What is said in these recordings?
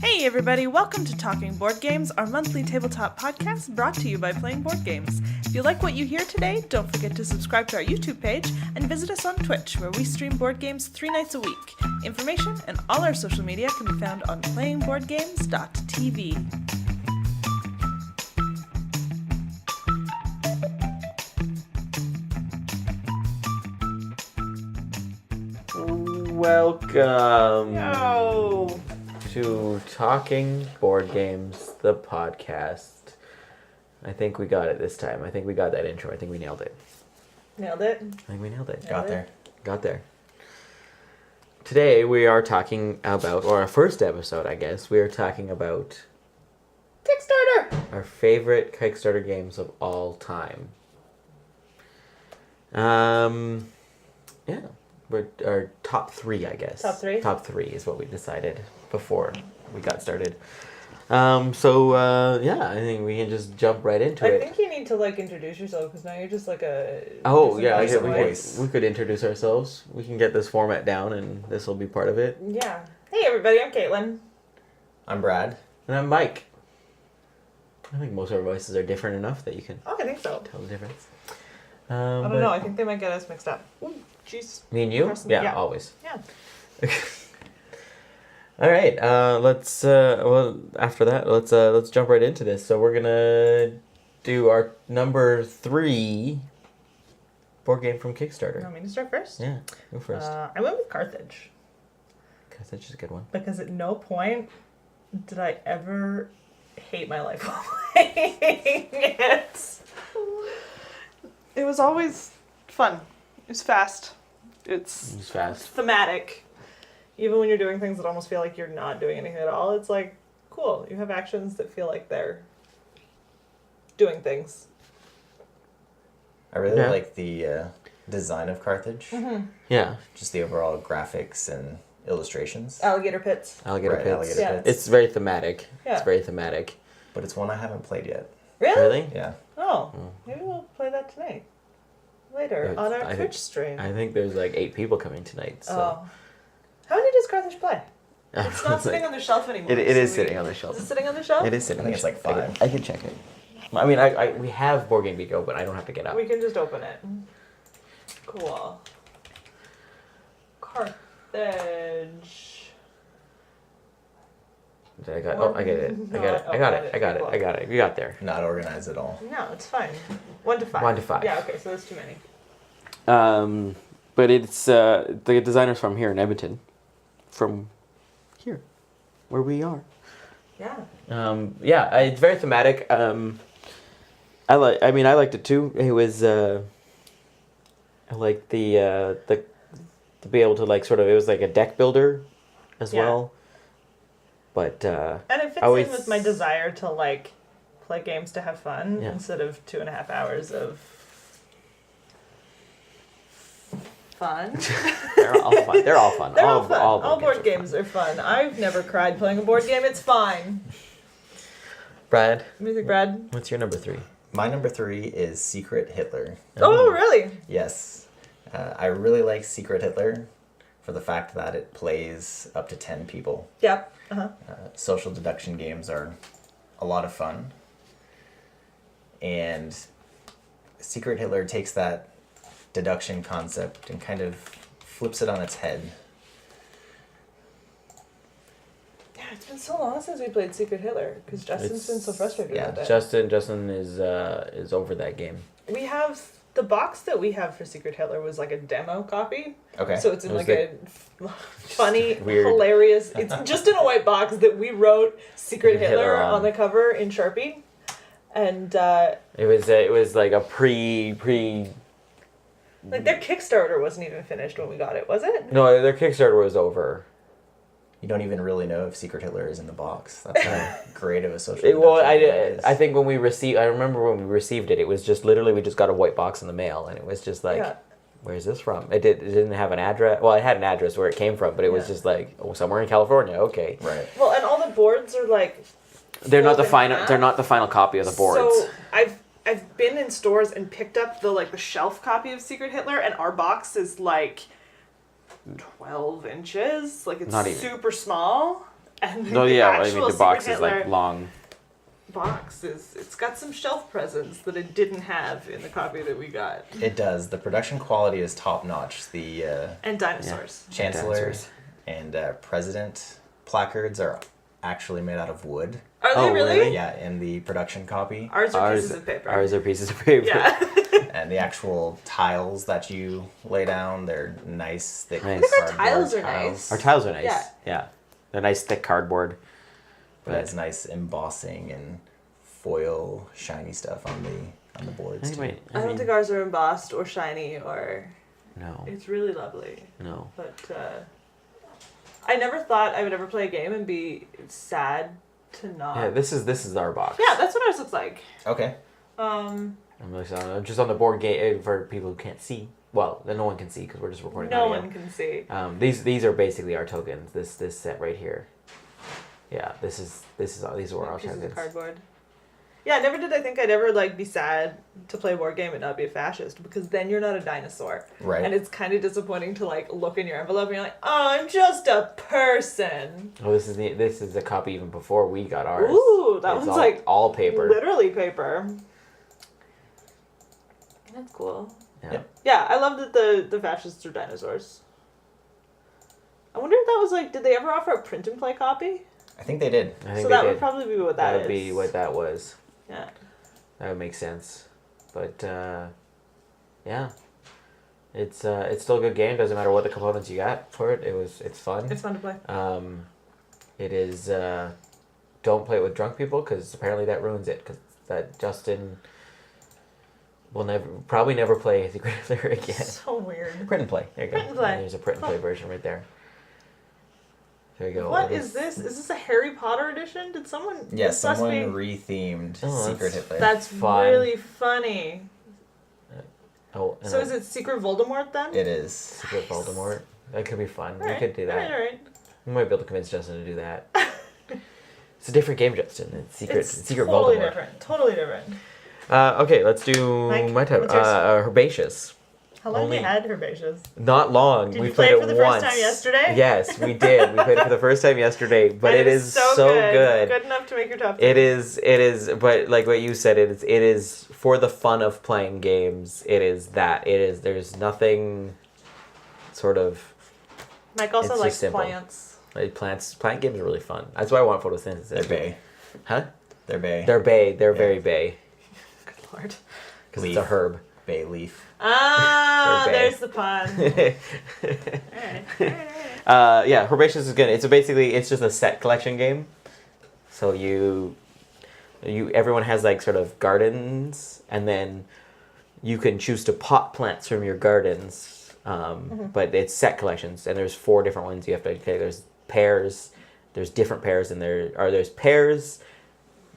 Hey everybody, welcome to Talking Board Games, our monthly tabletop podcast brought to you by Playing Board Games. If you like what you hear today, don't forget to subscribe to our YouTube page and visit us on Twitch, where we stream board games 3 nights a week. Information and all our social media can be found on playingboardgames.tv. Welcome Oh, to Talking Board Games, the podcast. I think we got it this time. I think we got that intro. I think we nailed it. nailed it. I think we nailed it. Got there. Got there. Today we are talking about, or our first episode, I guess, we are talking about Kickstarter! our favorite Kickstarter games of all time. Yeah. Our top 3, I guess. Top 3? Top 3 is what we decided before we got started. Yeah, I think we can just jump right into it. I think you need to introduce yourself because now you're just like a... Oh, yeah, we we could introduce ourselves. We can get this format down and this will be part of it. Yeah. Hey everybody, I'm Caitlin. I'm Brad. And I'm Mike. I think most of our voices are different enough that you can Oh, I think so. tell the difference. I don't know, I think they might get us mixed up. Ooh, jeez. Me and you? Person- Yeah, yeah. always. Yeah. All right. Let's. After that, let's jump right into this. So we're gonna do our number 3 board game from Kickstarter. You want me to start first? Yeah, go first. I went with Carthage Cause that's just a good one. because at no point did I ever hate my life while playing it. It was always fun. It's fast. It's It's fast. thematic. Even when you're doing things that almost feel like you're not doing anything at all, it's like, cool. You have actions that feel like they're doing things. I really Yeah. like the design of Carthage. Mm-hmm. Yeah, Just the overall graphics and illustrations. Alligator pits. alligator Right, pits. alligator Yeah. pits. It's very thematic. Yeah. It's very thematic. But it's one I haven't played yet. Really? Really? Yeah. Oh, Mm. maybe we'll play that tonight. Later It's- on our I Twitch think- stream. I think there's 8 people coming tonight. So. Oh. How many does Carthage play? It's not sitting on the shelf anymore. It is so sitting on the shelf. Is it sitting on the shelf? It is I sitting. think it's like 5. I can check it. I mean, we have Board Game Go, but I don't have to get up. We can just open it. Cool. Carthage. I get it. I got it. We got there. Not organized at all. No, it's fine. 1 to 5. 1 to 5. Yeah, okay, so that's too many. But it's the designer's from here in Edmonton, from here, where we are. Yeah. It's very thematic. I liked it too. It was I liked the to be able to it was like a deck builder as Yeah. well. But And it fits always- in with my desire to play games to have fun Yeah. instead of 2.5 hours of fun. they're all fun. They're all fun. They're all fun. All board board games are fun. I've never cried playing a board game. It's fine. Brad, Music, Brad. what's your number 3? My number 3 is Secret Hitler. Oh, really? Yes. I really like Secret Hitler for the fact that it plays up to 10 people. Yep. Uh-huh. Social deduction games are a lot of fun. And Secret Hitler takes that deduction concept and kind of flips it on its head. Yeah, it's been so long since we played Secret Hitler because Justin's been so frustrated yeah, with it. Justin is over that game. We have the box that we have for Secret Hitler was like a demo copy. Okay. So it's in It was a funny, weird. hilarious. It's just in a white box that we wrote Secret Hitler Hitler on on. the cover in Sharpie, and It was like a pre. their Kickstarter wasn't even finished when we got it, was it? No, their Kickstarter was over. You don't even really know if Secret Hitler is in the box. That's how great of a social I deduction I think when we received, I remember when we received it, it was just literally we just got a white box in the mail, and it was just like, Yeah. where's this from? It didn't have an address. Well, it had an address where it came from, but it was Yeah. just like, oh, somewhere in California. Okay, Right. Well, and all the boards are they're not the folded in final. half. They're not the final copy of the boards. So I've been in stores and picked up the shelf copy of Secret Hitler, and our box is 12 inches. It's Not even. super small. And No, the yeah, I actual mean the box Secret is like Hitler long. box it's got some shelf presence that it didn't have in the copy that we got. It does. The production quality is top notch. The And dinosaurs. Chancellor Dinosaurs. and President placards are actually made out of wood. Are they Oh, really? really? Yeah, in the production copy. Ours are pieces of paper. Ours are pieces of paper. Yeah. And the actual tiles that you lay down, they're nice, thick Nice. I think our cardboard tiles are nice. Our tiles are nice. Yeah. Yeah. They're nice thick cardboard. But it's nice embossing and foil shiny stuff on the boards. too. Anyway, I don't think ours are embossed or shiny or. No. It's really lovely. No. But I never thought I would ever play a game and be sad to not. Yeah, this is our box. Yeah, that's what ours looks like. Okay. I'm really sorry. I'm just on the board game for people who can't see. Well, no one can see because we're just recording No audio. one can see. These are basically our tokens. This set right here. Yeah, these are our Pieces tokens. of cardboard. Yeah, never did I think I'd ever like be sad to play a board game and not be a fascist, because then you're not a dinosaur. Right. And it's kind of disappointing to like look in your envelope and you're like, oh, I'm just a person. Oh, this is a copy even before we got ours. Ooh, that It's one's like all paper. literally paper. That's cool. Yeah. Yep. Yeah, I love that the fascists are dinosaurs. I wonder if that was like, did they ever offer a print and play copy? I think they did. I think So they that did. would probably be what that That is. would be what that was. Yeah. That would make sense. But yeah, it's still a good game. Doesn't matter what the components you got for it. It's fun. It's fun to play. It is. Don't play it with drunk people because apparently that ruins it. Because that Justin will probably never play Secret Hitler again. So weird. Print and play. There you go. Print and play. There's a print and play version right there. There you go. What is this? Is this a Harry Potter edition? Did someone? Yes, this must someone be- rethemed Oh, Secret Hitler. That's Fun. really funny. Oh, and So is it Secret Voldemort then? It is. Secret Voldemort? That could be fun. All We right, could do that. All right. We might be able to convince Justin to do that. It's a different game, Justin. It's Secret totally Voldemort. different. Totally different. Okay, let's do Mike, my type. what's yours? Herbaceous. How long Only- have you had herbaceous? Not long. Did We you play played it for the once. first time yesterday? Yes, we did. We played it for the first time yesterday, but And it is so good. Good enough to make your top. It is, but like what you said, it is for the fun of playing games. It is that. There's nothing sort of, Mike also it's likes just simple. plants. like plant games are really fun. That's why I want photosynthesis. They're bay. Huh? They're bay. They're bay. They're Yeah. very bay. Good lord. Because it's a herb. Bay leaf. Ah, They're bay. there's the pun. Alright. Yeah, Herbaceous is good. It's just a set collection game. So everyone has like sort of gardens, and then you can choose to pot plants from your gardens. But it's set collections, and there's 4 different ones you have to take. There's pears, there's different pears, and there's pears.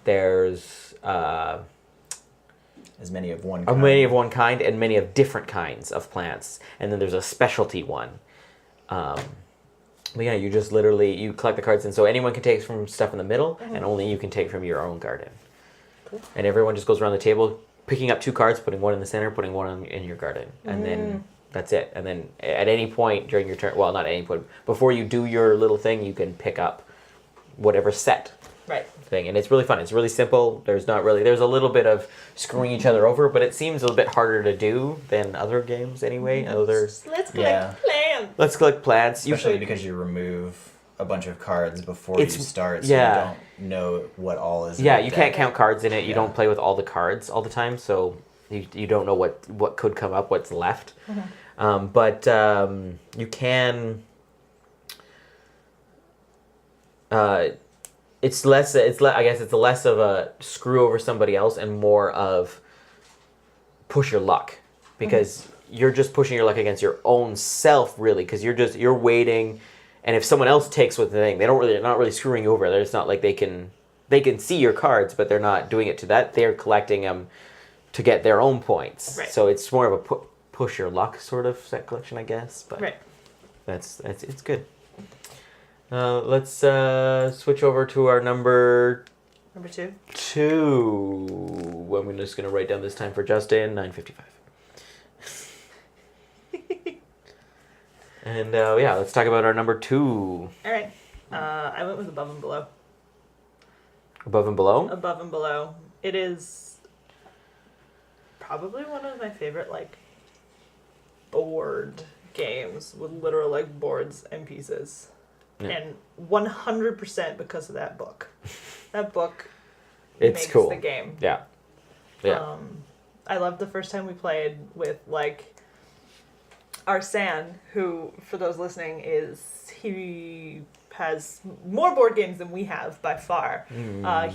There's As many of one many of one kind and many of different kinds of plants, and then there's a specialty one. But yeah, you just literally you collect the cards, and so anyone can take from stuff in the middle, and only you can take from your own garden. Cool. And everyone just goes around the table, picking up 2 cards, putting one in the center, putting one in your garden, and then that's it. And then at any point during your turn, well, not at any point, before you do your little thing, you can pick up whatever set Right. thing, and it's really fun. It's really simple. There's a little bit of screwing each other over, but it seems a little bit harder to do than other games anyway. Let's collect Yeah. plants. Let's collect plants. Especially because you remove a bunch of cards before you It's- start, so yeah. you don't know what all is in Yeah, the you deck. can't count cards in it. You Yeah. don't play with all the cards all the time, so you don't know what could come up, what's left. But you can. It's less. I guess it's less of a screw over somebody else and more of push your luck, because you're just pushing your luck against your own self, really, because you're waiting, and if someone else takes with the thing, they're not really screwing you over. It's not like they can see your cards, but they're not doing it to that. They're collecting them to get their own points. Right. So it's more of a push your luck sort of set collection, I guess. But Right. it's good. Let's switch over to our number Number 2. 2. I'm just gonna write down this time for Justin, 9:55. And yeah, let's talk about our number 2. All right. I went with Above and Below. Above and Below? Above and Below. It is probably one of my favorite, like, board games with literal, like, boards and pieces. Yeah. And 100% because of that book. That book It's makes cool. the game. Yeah. Yeah. I loved the first time we played with, like, Arsan, who, for those listening, he has more board games than we have by far.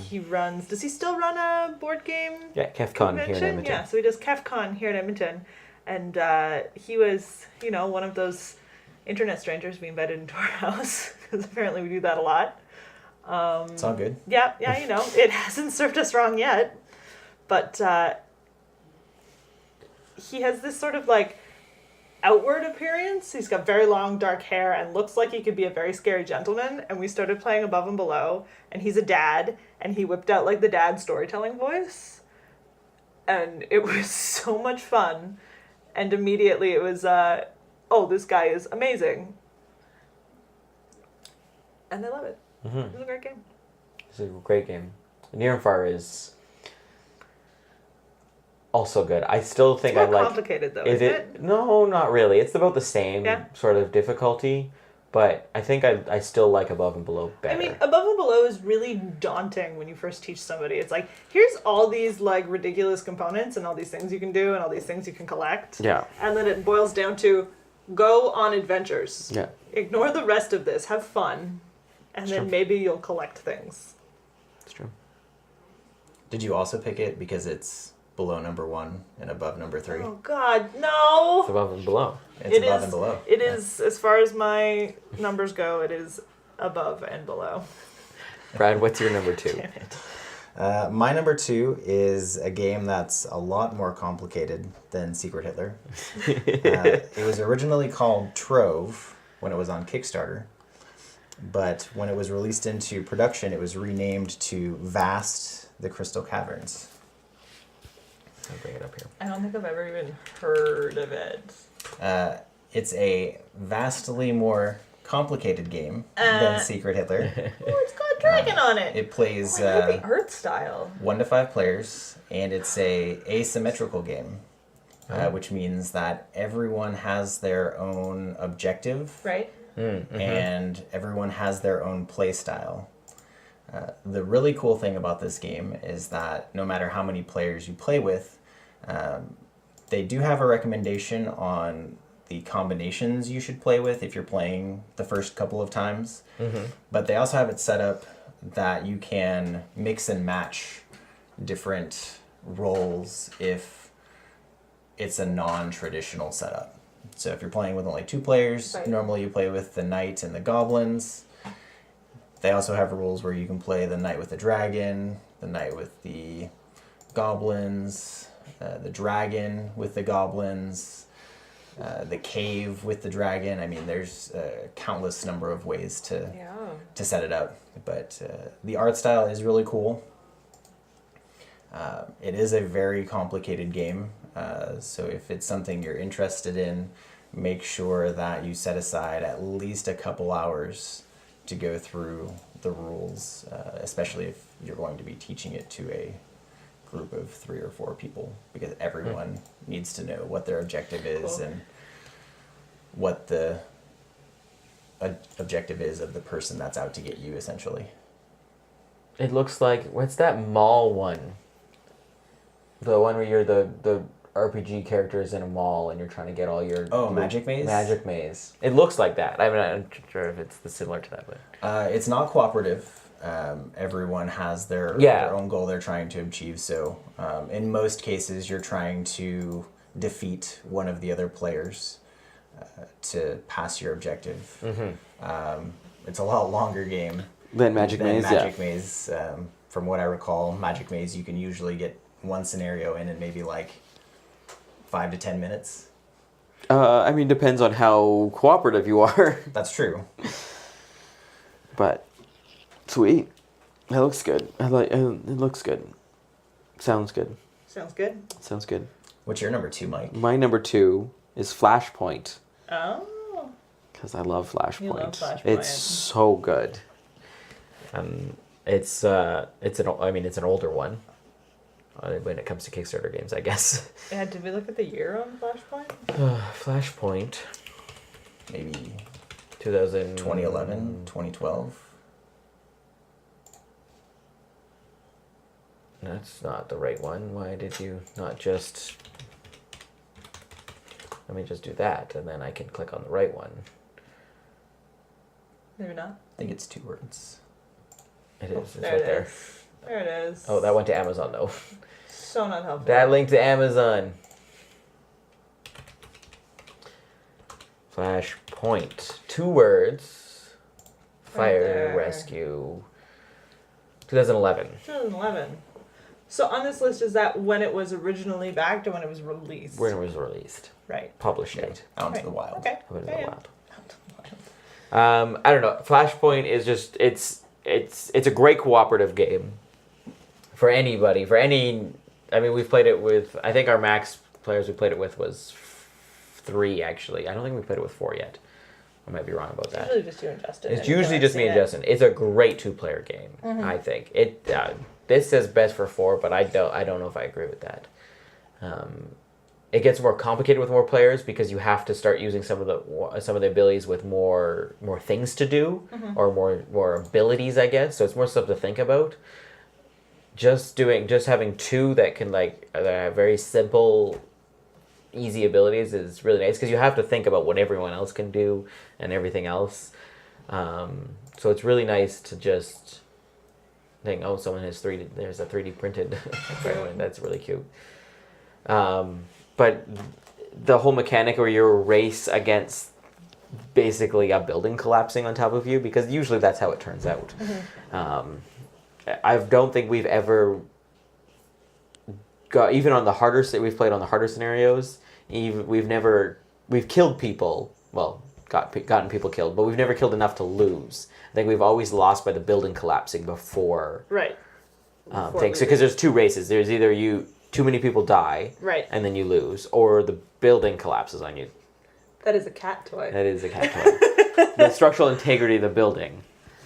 He runs, does he still run a board game Yeah, KefCon here in convention? Edmonton. Yeah, so he does KefCon here in Edmonton. And he was, one of those internet strangers we invited into our house, because apparently we do that a lot. It's all good. Yeah, it hasn't served us wrong yet. But he has this sort of, like, outward appearance. He's got very long dark hair and looks like he could be a very scary gentleman. And we started playing Above and Below, and he's a dad, and he whipped out, like, the dad storytelling voice. And it was so much fun. And immediately it was, this guy is amazing. And I love it. Mm-hmm. It was a great game. It's a great game. Near and Far is also good. I still think It's more I like. complicated though, Is isn't it? No, not really. It's about the same sort of difficulty, but I think I still like Above and Below better. I mean, Above and Below is really daunting when you first teach somebody. It's like, here's all these, like, ridiculous components and all these things you can do and all these things you can collect. Yeah. And then it boils down to go on adventures. Yeah. Ignore the rest of this. Have fun. And then true. maybe you'll collect things. It's true. Did you also pick it because it's below number 1 and above number 3? Oh, God, no! It's Above and Below. It's above and below. It is, as far as my numbers go, it is above and below. Brad, what's your number 2? Damn it. My number 2 is a game that's a lot more complicated than Secret Hitler. It was originally called Trove when it was on Kickstarter, but when it was released into production, it was renamed to Vast: The Crystal Caverns. I'll bring it up here. I don't think I've ever even heard of it. It's a vastly more complicated game than Secret Hitler. Oh, it's got a dragon on it. It plays I love the art style. 1 to 5 players, and it's a asymmetrical game, which means that everyone has their own objective, Right? and everyone has their own play style. The really cool thing about this game is that no matter how many players you play with, they do have a recommendation on the combinations you should play with if you're playing the first couple of times. But they also have it set up that you can mix and match different roles if it's a non-traditional setup. So if you're playing with only 2 players, Right. normally you play with the knight and the goblins. They also have rules where you can play the knight with the dragon, the knight with the goblins, the dragon with the goblins, the cave with the dragon. I mean, there's a countless number of ways to set it up. But the art style is really cool. It is a very complicated game. So if it's something you're interested in, make sure that you set aside at least a couple hours to go through the rules, especially if you're going to be teaching it to a group of 3 or 4 people, because everyone needs to know what their objective is and what the objective is of the person that's out to get you, essentially. It looks like, what's that mall one? The one where you're the RPG characters in a mall and you're trying to get all your... Magic Maze? Magic Maze. It looks like that. I'm not sure if it's similar to that, but... It's not cooperative. Everyone has their own goal they're trying to achieve, so in most cases you're trying to defeat one of the other players to pass your objective. It's a lot longer game Then Magic Maze, Magic Maze. From what I recall, Magic Maze, you can usually get one scenario in maybe like 5 to 10 minutes. I mean, depends on how cooperative you are. That's true. But sweet, that looks good. I like. It looks good. Sounds good. Sounds good. Sounds good. What's your number 2, Mike? My number 2 is Flashpoint. Oh. Because I love Flashpoint. You love Flashpoint. It's so good. It's an older one when it comes to Kickstarter games, I guess. Yeah, did we look at the year on Flashpoint? Flashpoint, Maybe 2000... 2011, 2012. That's not the right one. Why did you not just... Let me just do that, and then I can click on the right one. Maybe not. I think it's 2 words. It is. It's There right it there. is. There it is. Oh, that went to Amazon, though. So not helpful. That linked to Amazon. Flashpoint. 2 words. Fire there. Rescue. 2011. 2011. So on this list, is that when it was originally backed or when it was released? When it was released. Right. Published date. Out into Right. the wild. Okay. Put it in Yeah, the yeah. wild. I don't know. Flashpoint is just it's a great cooperative game for anybody. For any, I mean, we've played it with. I think our max players we played it with was 3 actually. I don't think we played it with 4 yet. I might be wrong about that. Usually just you and Justin. It's Anytime usually I've just me seen and it. Justin. It's a great 2-player game. I think it. This says best for 4, but I don't know if I agree with that. It gets more complicated with more players because you have to start using some of the abilities with more things to do or more abilities, I guess. So it's more stuff to think about. Just having 2 that can that have very simple, easy abilities is really nice because you have to think about what everyone else can do and everything else. So it's really nice to just think, oh, someone has there's a 3D printed that's really cute. But the whole mechanic where you race against basically a building collapsing on top of you, because usually that's how it turns out. I don't think we've ever got, even on the harder, we've played on the harder scenarios, we've killed people, well, gotten people killed, but we've never killed enough to lose. I think we've always lost by the building collapsing before Right. things. Because there's 2 races. There's either too many people die, Right. and then you lose, or the building collapses on you. That is a cat toy. That is a cat toy. The structural integrity of the building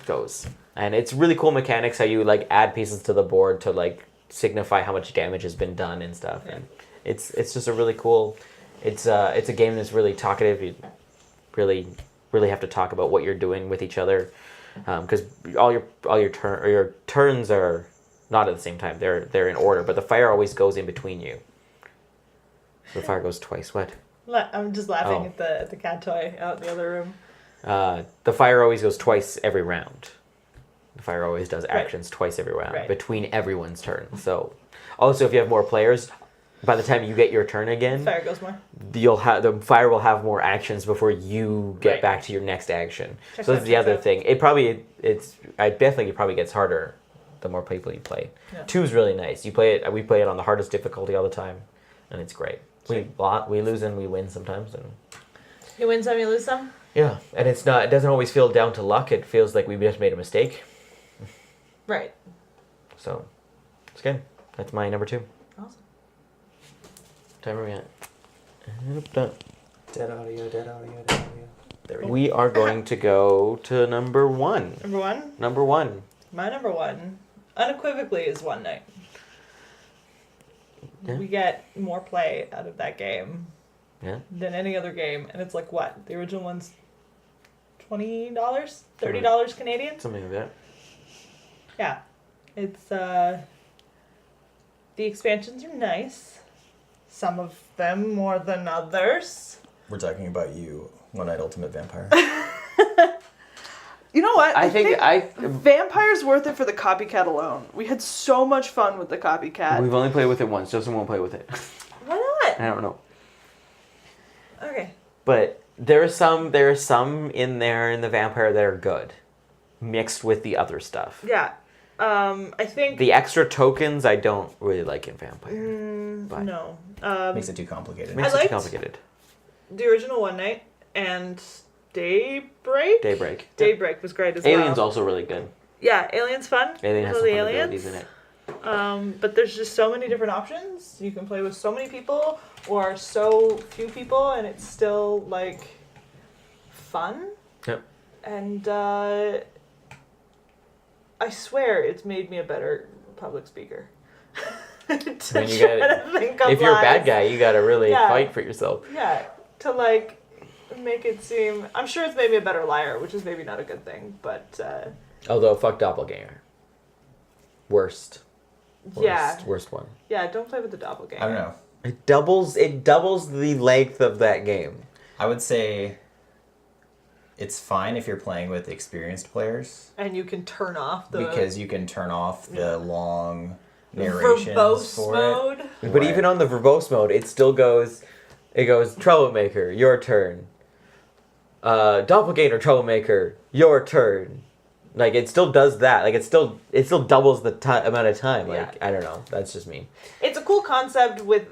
goes. And it's really cool mechanics how you add pieces to the board to signify how much damage has been done and stuff. Yeah. And it's just a really cool. It's a game that's really talkative. You really have to talk about what you're doing with each other, because all your turns are not at the same time. They're in order, but the fire always goes in between you. So the fire goes twice. What? I'm just laughing at the cat toy out in the other room. The fire always goes twice every round. The fire always does actions twice every round between everyone's turn. So, also if you have more players, by the time you get your turn again, Fire goes more. the fire will have more actions before you get back to your next action. So that's the other thing. It probably gets harder the more people you play. Yeah. 2 is really nice. We play it on the hardest difficulty all the time, and it's great. We lose and we win sometimes, and You win some, you lose some. yeah, and it doesn't always feel down to luck. It feels like we just made a mistake. Right. So it's good. That's my number 2. Awesome. Time are we at? Dead audio, dead audio, dead audio. There we go. We are going to go to number 1. Number 1. Number 1. My number 1, unequivocally, is One Night. Yeah. We get more play out of that game Yeah. than any other game, and it's like what? The original one's $20, $30 Canadian. Something like that. Yeah, it's the expansions are nice. Some of them more than others. We're talking about you, One Night Ultimate Vampire. You know what? I think Vampire's worth it for the copycat alone. We had so much fun with the copycat. we've only played with it once. Justin won't play with it. Why not? I don't know. Okay. But there are some in there in the Vampire that are good, mixed with the other stuff. Yeah. I think The extra tokens I don't really like in Vampire. but no. Makes it too complicated. Makes I it too liked- complicated. The original One Night and Daybreak. Daybreak was great as well. Alien's also really good. Yeah, Alien's fun. Alien has Love some the fun Aliens. abilities in it. But there's just so many different options. You can play with so many people or so few people, and it's still fun. Yep. And I swear it's made me a better public speaker. When if you're a bad guy, you gotta really fight for yourself. Yeah, to like make it seem. I'm sure it's made me a better liar, which is maybe not a good thing, but. Although, fuck doppelganger. Worst one. Yeah, don't play with the doppelganger. I don't know. It doubles the length of that game. I would say it's fine if you're playing with experienced players. And you can turn off because you can turn off the long narrations verbose for mode. it. But even on the verbose mode, it still goes. It goes troublemaker, your turn. Doppelganger, troublemaker, your turn. Like it still does that. Like it still doubles the amount of time. Like I don't know. That's just me. It's a cool concept with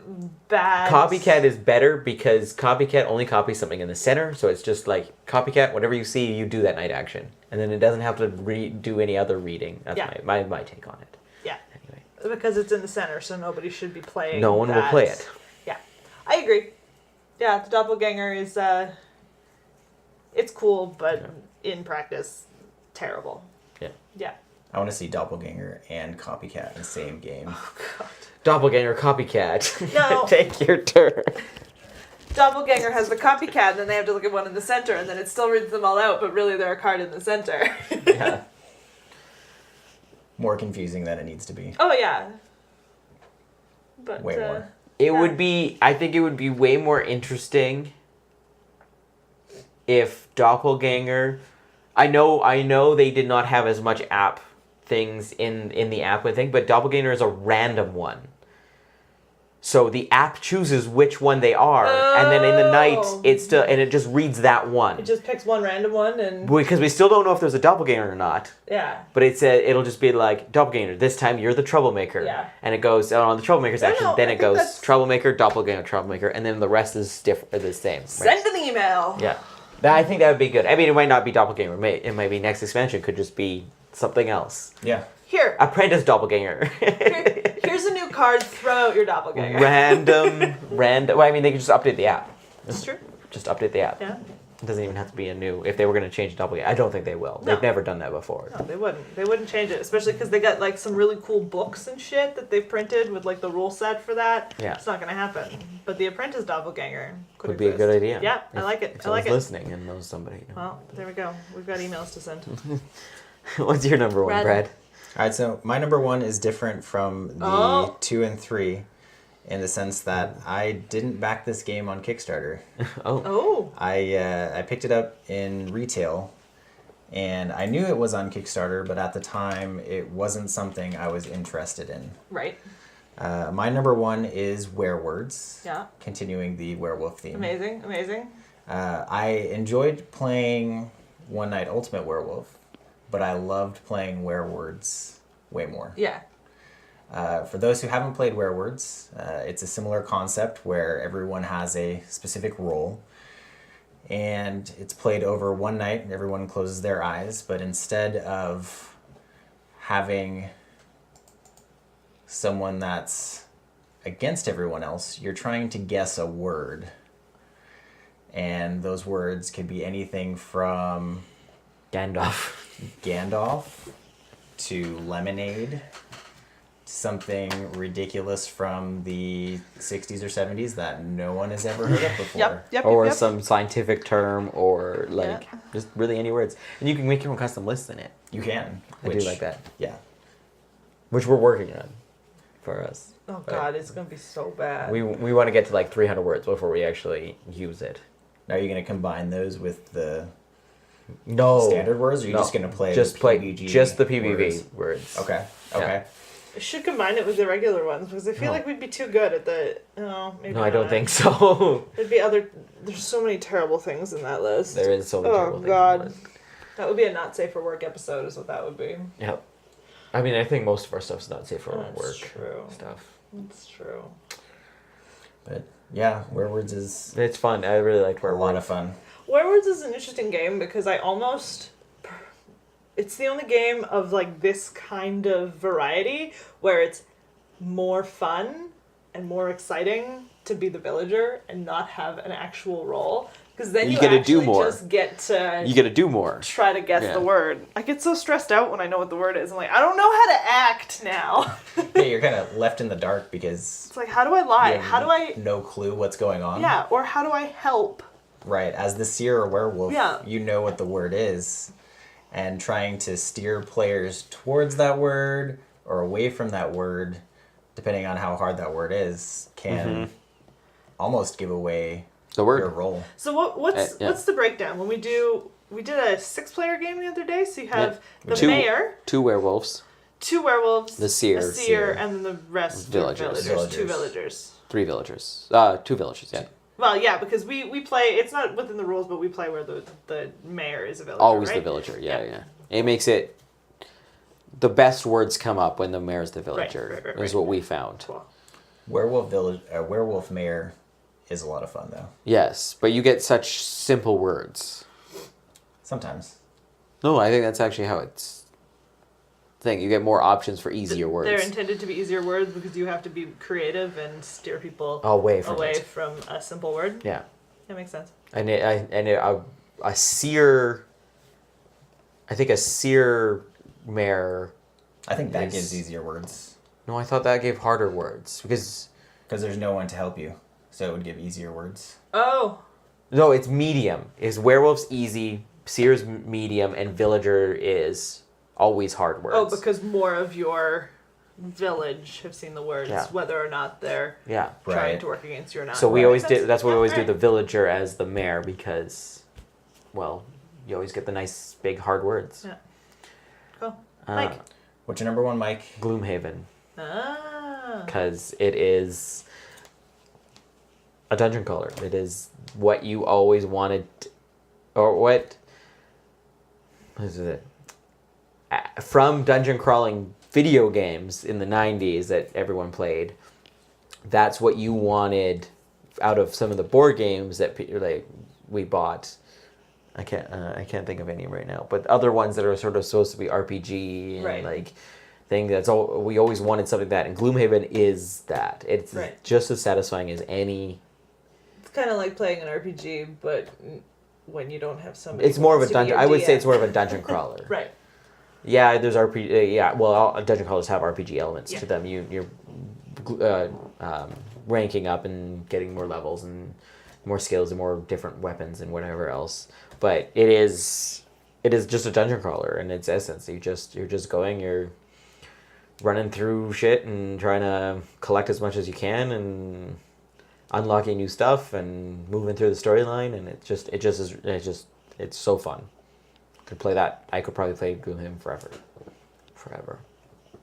bad. Copycat is better because Copycat only copies something in the center. So it's just like Copycat. Whatever you see, you do that night action, and then it doesn't have to do any other reading. That's my take on it. Yeah. Anyway, because it's in the center, so nobody should be playing. No one will play it. Yeah, I agree. Yeah, the doppelganger is it's cool, but in practice. Terrible. Yeah. I want to see Doppelganger and Copycat in the same game. Oh, God. Doppelganger, Copycat. No. Take your turn. Doppelganger has the Copycat, and then they have to look at one in the center, and then it still reads them all out, but really they're a card in the center. Yeah. More confusing than it needs to be. Oh, yeah. But, way more. I think it would be way more interesting if Doppelganger... I know they did not have as much app things in the app, I think, but Doppelganger is a random one. So the app chooses which one they are, and then in the night it just reads that one. It just picks one random one and because we still don't know if there's a Doppelganger or not. Yeah. But it'll just be like Doppelganger. This time you're the troublemaker. Yeah. And it goes on the troublemaker section. Then it goes troublemaker, Doppelganger, troublemaker, and then the rest is the same. Right? Send an email. Yeah. I think that would be good. I mean, it might not be Doppelganger. It might be next expansion. Could just be something else. Yeah. Here. Apprentice Doppelganger. Here's a new card. Throw out your Doppelganger. Random. Well, I mean, they could just update the app. That's true. Just update the app. Yeah. It doesn't even have to be a new... If they were going to change Doppelganger. I don't think they will. No. They've never done that before. No, they wouldn't. They wouldn't change it, especially because they got like some really cool books and shit that they've printed with like the rule set for that. Yeah. It's not going to happen. But the Apprentice Doppelganger could be a good idea. Yeah, I like it. If I like it. listening and knows somebody. Well, there we go. We've got emails to send. What's your number one, Brad? All right, so my number one is different from the 2 and 3 in the sense that I didn't back this game on Kickstarter. Oh. I picked it up in retail, and I knew it was on Kickstarter, but at the time it wasn't something I was interested in. Right. My number one is Werewords. Yeah. Continuing the werewolf theme. Amazing. I enjoyed playing One Night Ultimate Werewolf, but I loved playing Werewords way more. Yeah. For those who haven't played Werewords, it's a similar concept where everyone has a specific role, and it's played over one night, and everyone closes their eyes, but instead of having someone that's against everyone else, you're trying to guess a word. And those words could be anything from Gandalf to lemonade, something ridiculous from the 60s or 70s that no one has ever heard of before. Yep. Some scientific term or just really any words. And you can make your own custom lists in it. You can. I do like that. Yeah. Which we're working on for us. Oh God, it's going to be so bad. We want to get to like 300 words before we actually use it. Now are you going to combine those with the standard words, or are you just going to play just the PBG just the PBV words? Okay. Yeah. I should combine it with the regular ones because I feel like we'd be too good at the. Maybe No, I don't think so. There'd be there's so many terrible things in that list. There is so many terrible things. Oh God, that would be a not safe for work episode, is what that would be. Yep. I mean, I think most of our stuff's not safe for That's work true. stuff. That's true. But yeah, Werewords is It's fun. I really liked Werewords. a lot of fun. Werewords is an interesting game because it's the only game of like this kind of variety where it's more fun and more exciting to be the villager and not have an actual role. Because then You you gotta actually do more. just get to You got to do more. try to guess Yeah. the word. I get so stressed out when I know what the word is. I'm like, I don't know how to act now. Yeah, you're kind of left in the dark because It's like, how do I lie? you have How do I... no clue what's going on. Yeah, or how do I help? Right. As the seer or werewolf, Yeah. you know what the word is, and trying to steer players towards that word or away from that word, depending on how hard that word is, can almost give away The word. your role. So what's the breakdown? When we did a 6-player game the other day, so you have the mayor, 2 werewolves, 2 werewolves, The seer. a seer, and then the rest Villagers. are villagers. 2 villagers. 3 villagers. 2 villagers, yeah. Well, yeah, because we play, it's not within the rules, but we play where the mayor is a villager, Always right? the villager, yeah. It makes it... The best words come up when the mayor's the villager, right, is what we found. Cool. Werewolf mayor is a lot of fun, though. Yes, but you get such simple words. Sometimes. No, I think that's actually how it's... You get more options for easier words. They're intended to be easier words because you have to be creative and steer people Away from a simple word. Yeah. That makes sense. And a seer... I think a seer mayor... I think that gives easier words. No, I thought that gave harder words. Because there's no one to help you. So it would give easier words. Oh. No, it's medium. Is werewolf's easy, seer's medium, and villager is always hard words. Oh, because more of your village have seen the words, Yeah. whether or not they're Yeah. trying to work against you or not. So we always That's- did. That's why we always do right. the villager as the mayor because, well, you always get the nice big hard words. Yeah. Cool. Mike. What's your number one, Mike? Gloomhaven. Ah. Because it is a dungeon crawler. It is what you always wanted, or what is it? From dungeon crawling video games in the 90s that everyone played, that's what you wanted out of some of the board games that we bought. I can't think of any right now, but other ones that are sort of supposed to be RPG and thing. That's all we always wanted, something like that. And Gloomhaven is that. It's just as satisfying as any. It's kind of like playing an RPG, but when you don't have somebody. It's more of a dungeon. I would say it's more of a DM. dungeon crawler. Right. Yeah, there's RPG. Yeah, well, all dungeon crawlers have RPG elements to them. You're ranking up and getting more levels and more skills and more different weapons and whatever else. But it is just a dungeon crawler in its essence. You're just going. You're running through shit and trying to collect as much as you can and unlocking new stuff and moving through the storyline. And it's so fun. Could play that. I could probably play Gloomhaven forever.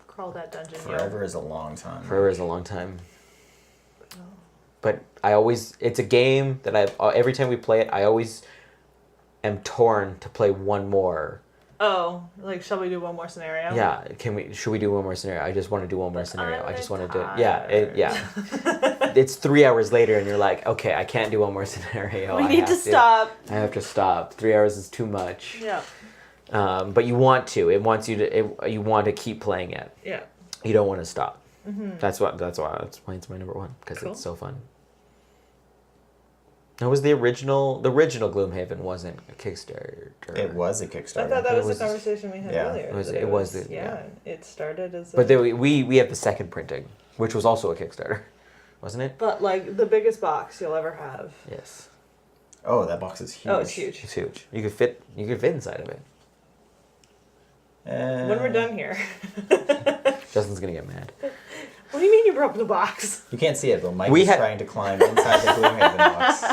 Crawl that dungeon. Forever is a long time. Forever is a long time. But it's a game that every time we play it, I always am torn to play one more. Oh, like, shall we do one more scenario? Yeah, should we do one more scenario? I just want to do one more scenario. I just want to do it. Yeah. It's 3 hours later and you're like, okay, I can't do one more scenario. We need to stop. I have to stop. 3 hours is too much. Yeah. But you want to. It wants you to. You want to keep playing it. Yeah. You don't want to stop. Mm-hmm. That's why it's my number one, because Cool. it's so fun. That was the original. The original Gloomhaven wasn't a Kickstarter. It was a Kickstarter. I thought that was the conversation we had earlier. It started as a... But we have the second printing, which was also a Kickstarter, wasn't it? But, like, the biggest box you'll ever have. Yes. Oh, that box is huge. Oh, it's huge. It's huge. You could fit inside of it. When we're done here. Justin's gonna get mad. What do you mean you broke the box? You can't see it, but Mike is trying to climb inside the Gloomhaven box.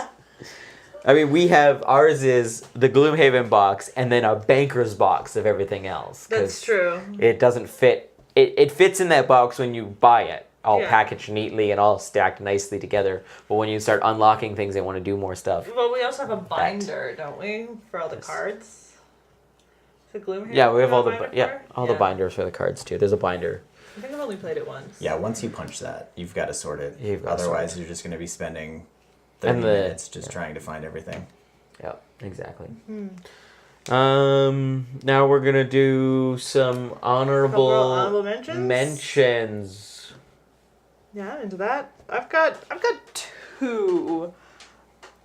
I mean, we have, ours is the Gloomhaven box and then a banker's box of everything else. That's true. It doesn't fit. It fits in that box when you buy it, all packaged neatly and all stacked nicely together. But when you start unlocking things, they want to do more stuff. Well, we also have a binder, don't we, for all the cards? The Gloomhaven. Yeah, we have all the the binders for the cards too. There's a binder. I think I've only played it once. Yeah, once you punch that, you've got to sort it. Otherwise, you're just going to be spending 30 minutes just trying to find everything. Yeah, exactly. Now we're gonna do some honorable mentions. Yeah, I'm into that. I've got two.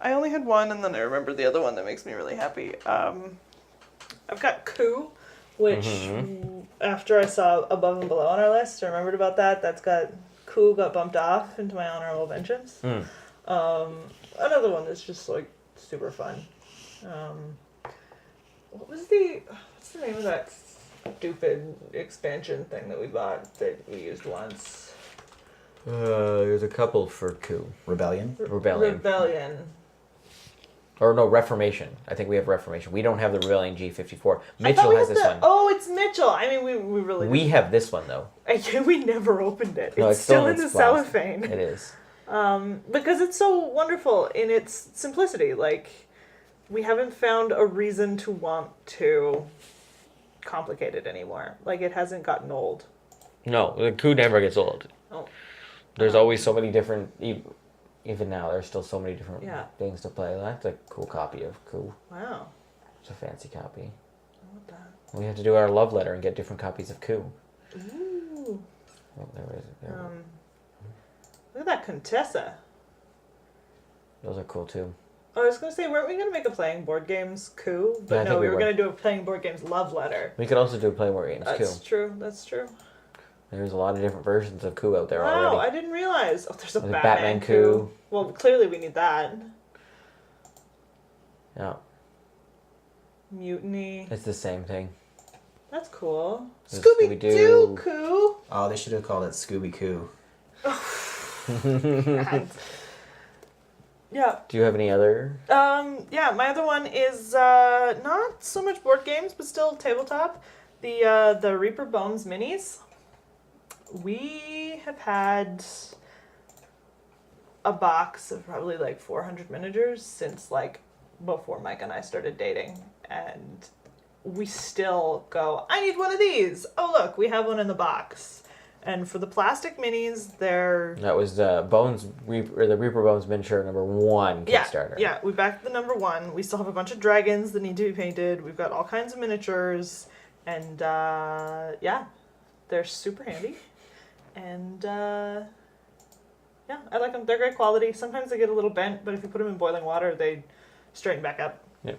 I only had one, and then I remember the other one that makes me really happy. I've got Coup, which after I saw Above and Below on our list, I remembered about that. Coup got bumped off into my honorable mentions. Another one that's just like super fun. What's the name of that stupid expansion thing that we bought that we used once? There's a couple for Coup. Rebellion. Or no, Reformation. I think we have Reformation. We don't have the Rebellion G54. I Mitchell thought we has had this one. Oh, it's Mitchell. I mean, we really. We have this one though. We never opened it. No, it's still in its the plastic. cellophane. It is. Because it's so wonderful in its simplicity. Like, we haven't found a reason to want to complicate it anymore. Like, it hasn't gotten old. No, the Coup never gets old. Oh. There's always so many different... Even now, there's still so many different things to play. That's a cool copy of Coup. Wow. It's a fancy copy. I want that. We have to do our love letter and get different copies of Coup. Ooh. Oh, there it is. Look at that Contessa. Those are cool too. I was going to say, weren't we going to make a playing board games Coup? But Yeah, I no, think we we were were. going to do a playing board games love letter. We could also do Play More Games That's Coup. true. That's true. There's a lot of different versions of Coup out there Wow, already. I didn't realize. Oh, there's a There's Batman Coup. Well, clearly we need that. Yeah, Mutiny. it's the same thing. That's cool. There's Scooby-Doo Scooby-Doo. Coup. Oh, they should have called it Scooby-Coo. Yeah. Do you have any other? Yeah, my other one is not so much board games, but still tabletop. The Reaper Bones minis. We have had a box of probably like 400 miniatures since like before Mike and I started dating, and we still go, I need one of these. Oh look, we have one in the box. And for the plastic minis, they're... That was the Reaper Bones miniature #1 Kickstarter. Yeah, we backed the #1. We still have a bunch of dragons that need to be painted. We've got all kinds of miniatures. And, yeah, they're super handy. And, yeah, I like them. They're great quality. Sometimes they get a little bent, but if you put them in boiling water, they straighten back up. Yeah.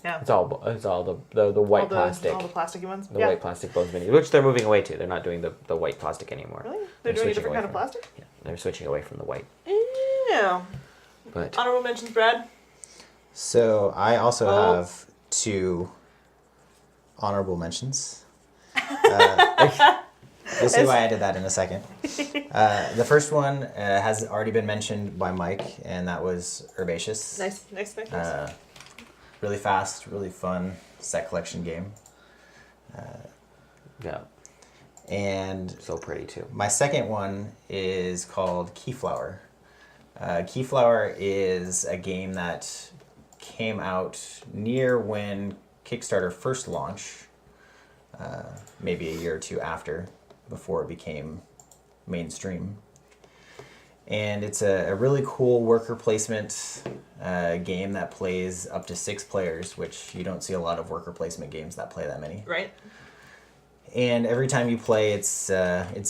Yeah. It's all the white plastic. All the plasticky ones. The white plastic Bones minis, which they're moving away to. They're not doing the white plastic anymore. Really? They're doing a different kind of from- plastic? Yeah, they're switching away from the white. Yeah. But Honorable mentions, Brad? So I also Oh. have 2 honorable mentions. You'll see why I did that in a second. The first one has already been mentioned by Mike, and that was Herbaceous. Nice. Really fast, really fun set collection game. yeah, And so pretty too. my second one is called Keyflower. Keyflower is a game that came out near when Kickstarter first launched, maybe a year or two after, before it became mainstream. And it's a really cool worker placement game that plays up to 6 players, which you don't see a lot of worker placement games that play that many. Right. And every time you play, it's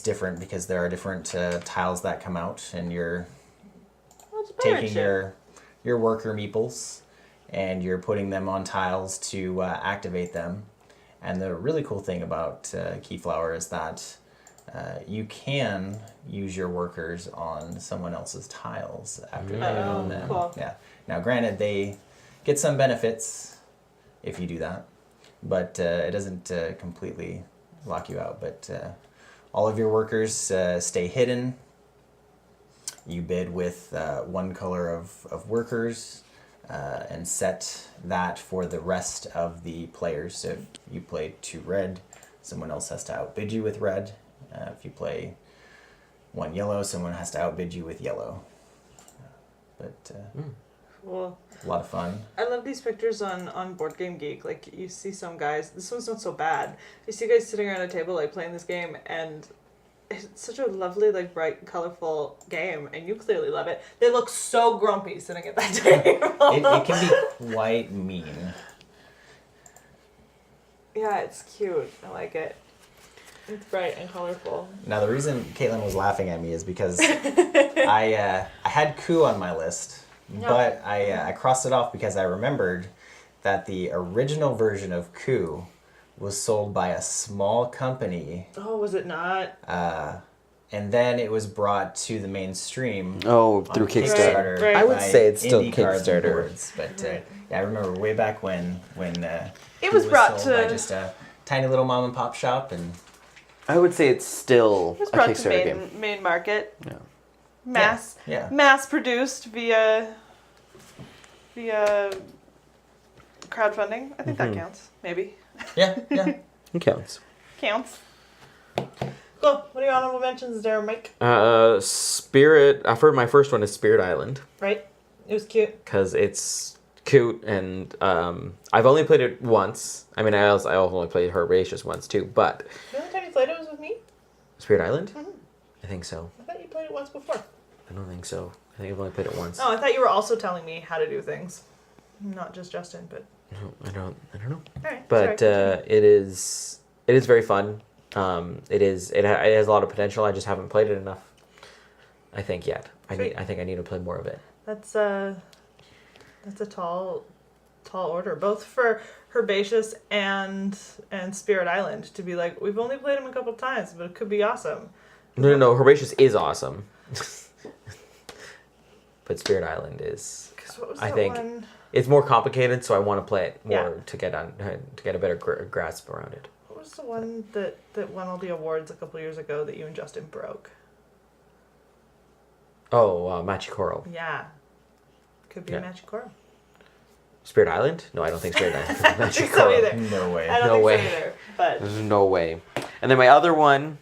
different because there are different tiles that come out, and you're Well, it's a pirate taking ship. your worker meeples and you're putting them on tiles to activate them. And the really cool thing about Keyflower is that you can use your workers on someone else's tiles after they own them. Cool. Yeah. Now, granted, they get some benefits if you do that, but it doesn't completely lock you out. But all of your workers stay hidden. You bid with 1 color of workers and set that for the rest of the players. So if you play 2 red, someone else has to outbid you with red. If you play 1 yellow, someone has to outbid you with yellow. But Cool. a lot of fun. I love these pictures on Board Game Geek. Like, you see some guys, this one's not so bad. You see guys sitting around a table, like, playing this game, and it's such a lovely, like, bright, colorful game, and you clearly love it. They look so grumpy sitting at that table. It can be quite mean. Yeah, it's cute. I like it. It's bright and colorful. Now, the reason Caitlin was laughing at me is because I had Coup on my list, No. But I crossed it off because I remembered that the original version of Coup was sold by a small company. Oh, was it not? And then it was brought to the mainstream. Oh, through on Kickstarter. Right. I would by say it's still indie cards and Kickstarter. boards. But Right. yeah, I remember way back when It was brought sold by to- just a tiny little mom and pop shop, and I would say it's still It was a brought to Kickstarter game. main market. Yeah. yeah. Mass produced via crowdfunding. I think that counts. Maybe. Yeah, yeah. It counts. Counts. Cool. What are your honorable mentions there, Mike? Spirit. My first one is Spirit Island Right? It was cute. because it's cute and I've only played it once. I mean, I also only played Herbaceous once too, but The only time you played it was with me? Spirit Island. Mhm. I think so. I thought you played it once before. I don't think so. I think I've only played it once. Oh, I thought you were also telling me how to do things. Not just Justin, but... No, I don't know. Alright. But sorry. it is very fun. It has a lot of potential. I just haven't played it enough. I think yet. I Sweet. think I need to play more of it. That's a tall order, both for Herbaceous and Spirit Island, to be like, we've only played them a couple times, but it could be awesome. No. Herbaceous is awesome. But Spirit Island is. 'Cause what was I that think one? it's more complicated, so I want to play it more Yeah. to get a better grasp around it. What was the one that won all the awards a couple years ago that you and Justin broke? Oh, Machikoro. Yeah. Could be Yeah. a Machikoro. Spirit Island? No, I don't think Spirit Island. I don't think so either. No way. I don't No think way. so either. But There's no way. And then my other one